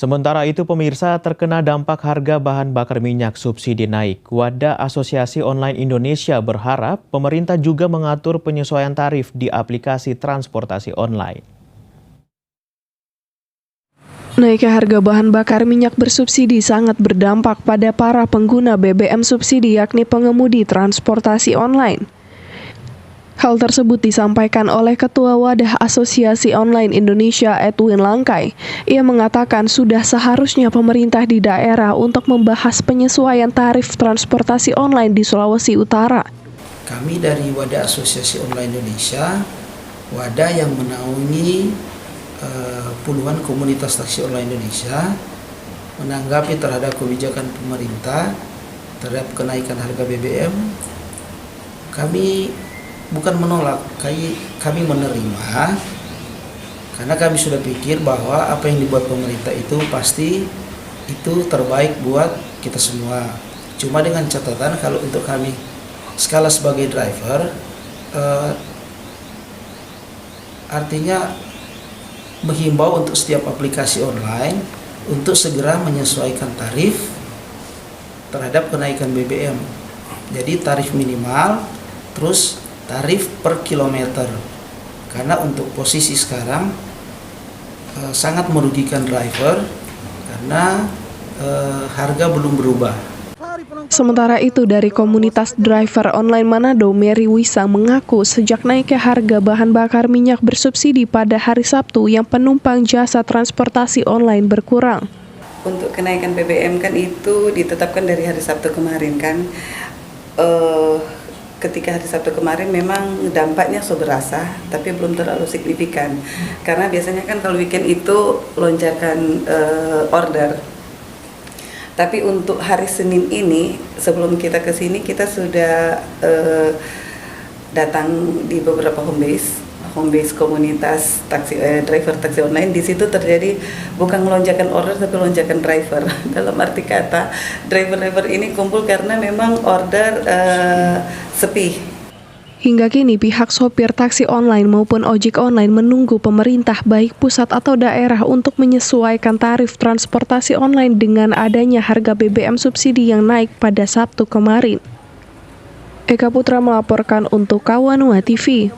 Sementara itu pemirsa, terkena dampak harga bahan bakar minyak subsidi naik. Wadah Asosiasi Online Indonesia berharap pemerintah juga mengatur penyesuaian tarif di aplikasi transportasi online. Naiknya harga bahan bakar minyak bersubsidi sangat berdampak pada para pengguna BBM subsidi, yakni pengemudi transportasi online. Hal tersebut disampaikan oleh Ketua Wadah Asosiasi Online Indonesia Edwin Langkai. Ia mengatakan sudah seharusnya pemerintah di daerah untuk membahas penyesuaian tarif transportasi online di Sulawesi Utara. Kami dari Wadah Asosiasi Online Indonesia, wadah yang menaungi puluhan komunitas taksi online Indonesia, menanggapi terhadap kebijakan pemerintah terhadap kenaikan harga BBM, kami bukan menolak, kami menerima, karena kami sudah pikir bahwa apa yang dibuat pemerintah itu pasti itu terbaik buat kita semua. Cuma dengan catatan kalau untuk kami skala sebagai driver, artinya menghimbau untuk setiap aplikasi online untuk segera menyesuaikan tarif terhadap kenaikan BBM. Jadi tarif minimal, terus tarif per kilometer, karena untuk posisi sekarang sangat merugikan driver karena harga belum berubah. Sementara itu, dari komunitas driver online Manado, Mary Wisang mengaku sejak naiknya harga bahan bakar minyak bersubsidi pada hari Sabtu, yang penumpang jasa transportasi online berkurang. Untuk kenaikan BBM kan itu ditetapkan dari hari Sabtu kemarin kan. Ketika hari Sabtu kemarin memang dampaknya sudah berasa, tapi belum terlalu signifikan. Karena biasanya kan kalau weekend itu lonjakan order. Tapi untuk hari Senin ini, sebelum kita ke sini, kita sudah datang di beberapa home base komunitas driver taksi online. Di situ terjadi bukan lonjakan order tapi lonjakan driver. Dalam arti kata, driver ini kumpul karena memang order sepi. Hingga kini pihak sopir taksi online maupun ojek online menunggu pemerintah baik pusat atau daerah untuk menyesuaikan tarif transportasi online dengan adanya harga BBM subsidi yang naik pada Sabtu kemarin. Eka Putra melaporkan untuk Kawanua TV.